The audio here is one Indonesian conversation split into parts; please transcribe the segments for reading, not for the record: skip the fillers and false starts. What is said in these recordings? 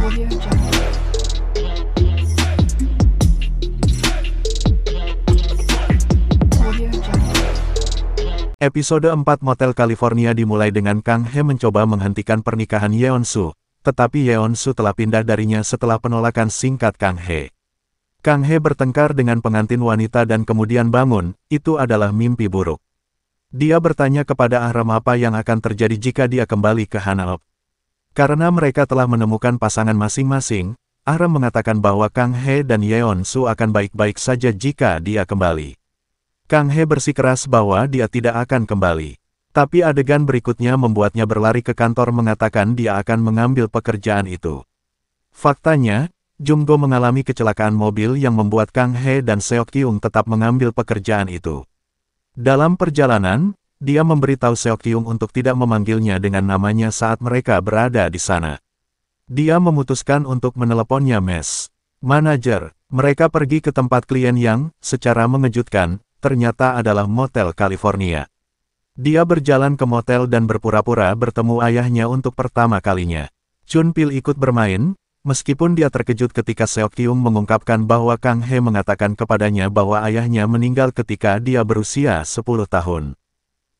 Audio Jungle. Audio Jungle. Episode 4 Motel California dimulai dengan Kang He mencoba menghentikan pernikahan Yeon-soo, tetapi Yeon-soo telah pindah darinya setelah penolakan singkat Kang He. Kang He bertengkar dengan pengantin wanita dan kemudian bangun, itu adalah mimpi buruk. Dia bertanya kepada Ahram apa yang akan terjadi jika dia kembali ke Hanaop. Karena mereka telah menemukan pasangan masing-masing, Ahram mengatakan bahwa Kang He dan Yeon-soo akan baik-baik saja jika dia kembali. Kang He bersikeras bahwa dia tidak akan kembali. Tapi adegan berikutnya membuatnya berlari ke kantor mengatakan dia akan mengambil pekerjaan itu. Faktanya, Jung-go mengalami kecelakaan mobil yang membuat Kang He dan Seok-kyung tetap mengambil pekerjaan itu. Dalam perjalanan, dia memberitahu Seok-kyung untuk tidak memanggilnya dengan namanya saat mereka berada di sana. Dia memutuskan untuk meneleponnya manajer. Mereka pergi ke tempat klien yang, secara mengejutkan, ternyata adalah Motel California. Dia berjalan ke motel dan berpura-pura bertemu ayahnya untuk pertama kalinya. Chun Pil ikut bermain, meskipun dia terkejut ketika Seok-kyung mengungkapkan bahwa Kang He mengatakan kepadanya bahwa ayahnya meninggal ketika dia berusia 10 tahun.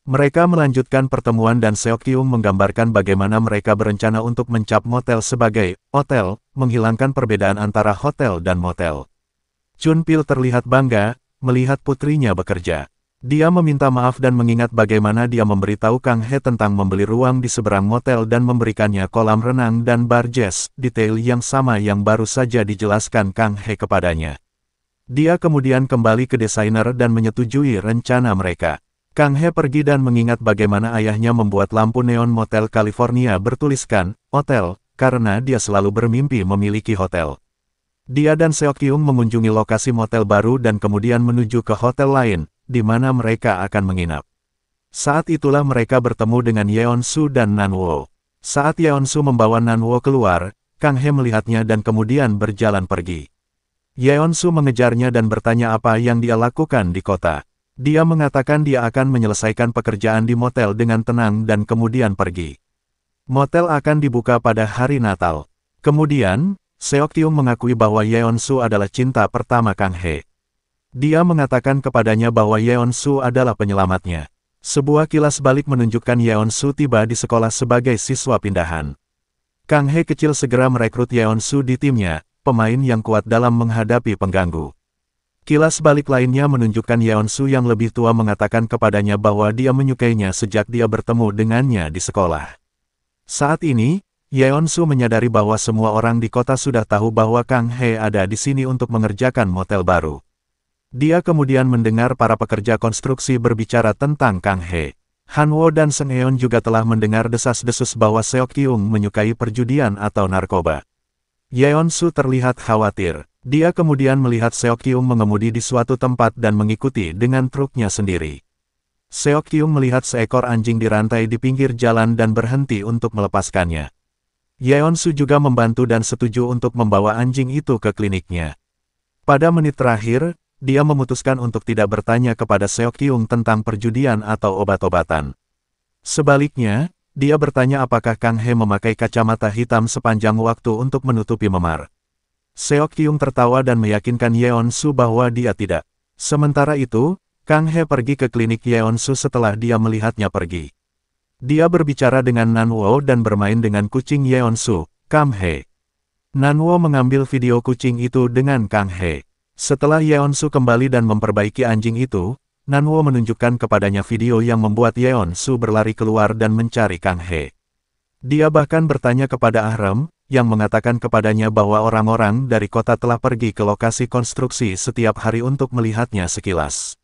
Mereka melanjutkan pertemuan dan Seok-kyung menggambarkan bagaimana mereka berencana untuk mencap motel sebagai hotel, menghilangkan perbedaan antara hotel dan motel. Chun Pil terlihat bangga melihat putrinya bekerja. Dia meminta maaf dan mengingat bagaimana dia memberitahu Kang He tentang membeli ruang di seberang motel dan memberikannya kolam renang dan bar jazz, detail yang sama yang baru saja dijelaskan Kang He kepadanya. Dia kemudian kembali ke desainer dan menyetujui rencana mereka. Kang He pergi dan mengingat bagaimana ayahnya membuat lampu neon Motel California bertuliskan, hotel, karena dia selalu bermimpi memiliki hotel. Dia dan Seok-kyung mengunjungi lokasi motel baru dan kemudian menuju ke hotel lain, di mana mereka akan menginap. Saat itulah mereka bertemu dengan Yeon-soo dan Nan-woo. Saat Yeon-soo membawa Nan-woo keluar, Kang He melihatnya dan kemudian berjalan pergi. Yeon-soo mengejarnya dan bertanya apa yang dia lakukan di kota. Dia mengatakan dia akan menyelesaikan pekerjaan di motel dengan tenang dan kemudian pergi. Motel akan dibuka pada hari Natal. Kemudian, Seok-kyung mengakui bahwa Yeon-soo adalah cinta pertama Kang He. Dia mengatakan kepadanya bahwa Yeon-soo adalah penyelamatnya. Sebuah kilas balik menunjukkan Yeon-soo tiba di sekolah sebagai siswa pindahan. Kang He kecil segera merekrut Yeon-soo di timnya, pemain yang kuat dalam menghadapi pengganggu. Kilas balik lainnya menunjukkan Yeon-soo yang lebih tua mengatakan kepadanya bahwa dia menyukainya sejak dia bertemu dengannya di sekolah. Saat ini, Yeon-soo menyadari bahwa semua orang di kota sudah tahu bahwa Kang He ada di sini untuk mengerjakan motel baru. Dia kemudian mendengar para pekerja konstruksi berbicara tentang Kang He. Han-woo dan Sung-eun juga telah mendengar desas-desus bahwa Seok-kyung menyukai perjudian atau narkoba. Yeon-soo terlihat khawatir. Dia kemudian melihat Seok-kyung mengemudi di suatu tempat dan mengikuti dengan truknya sendiri. Seok-kyung melihat seekor anjing dirantai di pinggir jalan dan berhenti untuk melepaskannya. Yeon-soo juga membantu dan setuju untuk membawa anjing itu ke kliniknya. Pada menit terakhir, dia memutuskan untuk tidak bertanya kepada Seok-kyung tentang perjudian atau obat-obatan. Sebaliknya, dia bertanya apakah Kang He memakai kacamata hitam sepanjang waktu untuk menutupi memar. Seok-kyung tertawa dan meyakinkan Yeon-soo bahwa dia tidak. Sementara itu, Kang He pergi ke klinik Yeon-soo setelah dia melihatnya pergi. Dia berbicara dengan Nan-woo dan bermain dengan kucing Yeon-soo, Kang He. Nan-woo mengambil video kucing itu dengan Kang He. Setelah Yeon-soo kembali dan memperbaiki anjing itu, Nan-woo menunjukkan kepadanya video yang membuat Yeon-soo berlari keluar dan mencari Kang He. Dia bahkan bertanya kepada Ahram, yang mengatakan kepadanya bahwa orang-orang dari kota telah pergi ke lokasi konstruksi setiap hari untuk melihatnya sekilas.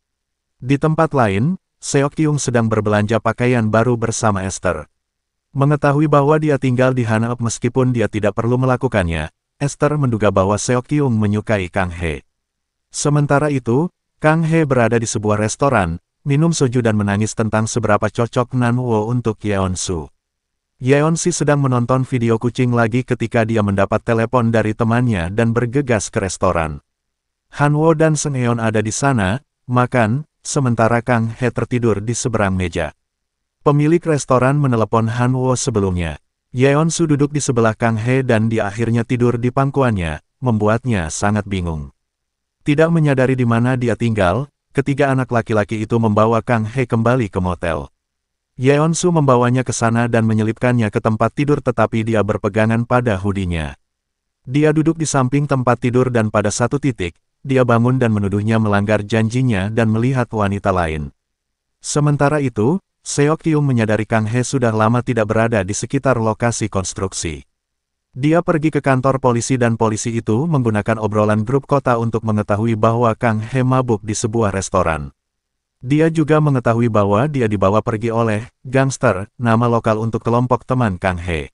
Di tempat lain, Seok-kyung sedang berbelanja pakaian baru bersama Esther. Mengetahui bahwa dia tinggal di Hanaop meskipun dia tidak perlu melakukannya, Esther menduga bahwa Seok-kyung menyukai Kang He. Sementara itu, Kang He berada di sebuah restoran, minum soju dan menangis tentang seberapa cocok Nan-woo untuk Yeon-soo. Yeon-soo sedang menonton video kucing lagi ketika dia mendapat telepon dari temannya dan bergegas ke restoran. Han-woo dan Sung-eun ada di sana, makan, sementara Kang He tertidur di seberang meja. Pemilik restoran menelepon Han-woo sebelumnya. Yeon-su duduk di sebelah Kang He dan dia akhirnya tidur di pangkuannya, membuatnya sangat bingung. Tidak menyadari di mana dia tinggal, ketiga anak laki-laki itu membawa Kang He kembali ke motel. Yeon-su membawanya ke sana dan menyelipkannya ke tempat tidur tetapi dia berpegangan pada hoodie-nya. Dia duduk di samping tempat tidur dan pada satu titik, dia bangun dan menuduhnya melanggar janjinya dan melihat wanita lain. Sementara itu, Seok-kyung menyadari Kang He sudah lama tidak berada di sekitar lokasi konstruksi. Dia pergi ke kantor polisi dan polisi itu menggunakan obrolan grup kota untuk mengetahui bahwa Kang He mabuk di sebuah restoran. Dia juga mengetahui bahwa dia dibawa pergi oleh gangster, nama lokal untuk kelompok teman Kang He.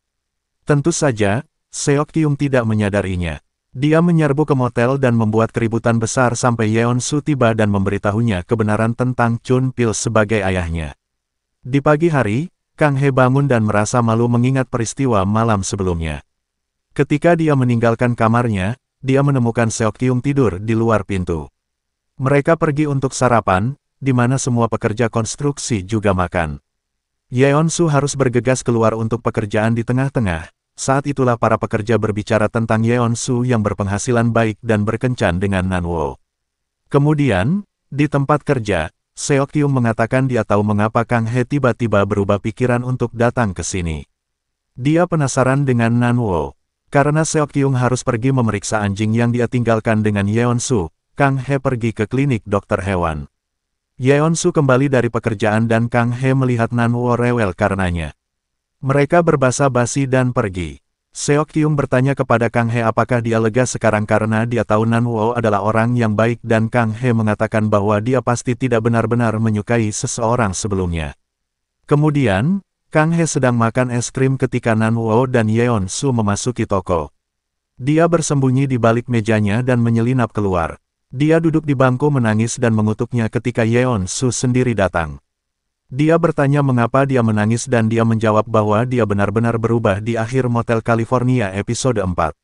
Tentu saja, Seok-kyung tidak menyadarinya. Dia menyerbu ke motel dan membuat keributan besar sampai Yeon-su tiba dan memberitahunya kebenaran tentang Chun Pil sebagai ayahnya. Di pagi hari, Kang He bangun dan merasa malu mengingat peristiwa malam sebelumnya. Ketika dia meninggalkan kamarnya, dia menemukan Seok-kyung tidur di luar pintu. Mereka pergi untuk sarapan, di mana semua pekerja konstruksi juga makan. Yeon-su harus bergegas keluar untuk pekerjaan di tengah-tengah. Saat itulah para pekerja berbicara tentang Yeon-su yang berpenghasilan baik dan berkencan dengan Nanwo. Kemudian, di tempat kerja, Seok-kyung mengatakan dia tahu mengapa Kang He tiba-tiba berubah pikiran untuk datang ke sini. Dia penasaran dengan Nanwo. Karena Seok-kyung harus pergi memeriksa anjing yang dia tinggalkan dengan Yeon-su, Kang He pergi ke klinik dokter hewan. Yeon-su kembali dari pekerjaan dan Kang He melihat Nanwo rewel karenanya. Mereka berbasa-basi dan pergi. Seok-kyung bertanya kepada Kang He apakah dia lega sekarang karena dia tahu Nanwo adalah orang yang baik dan Kang He mengatakan bahwa dia pasti tidak benar-benar menyukai seseorang sebelumnya. Kemudian, Kang He sedang makan es krim ketika Nanwo dan Yeon-su memasuki toko. Dia bersembunyi di balik mejanya dan menyelinap keluar. Dia duduk di bangku menangis dan mengutuknya ketika Yeon-su sendiri datang. Dia bertanya mengapa dia menangis dan dia menjawab bahwa dia benar-benar berubah di akhir Motel California episode 4.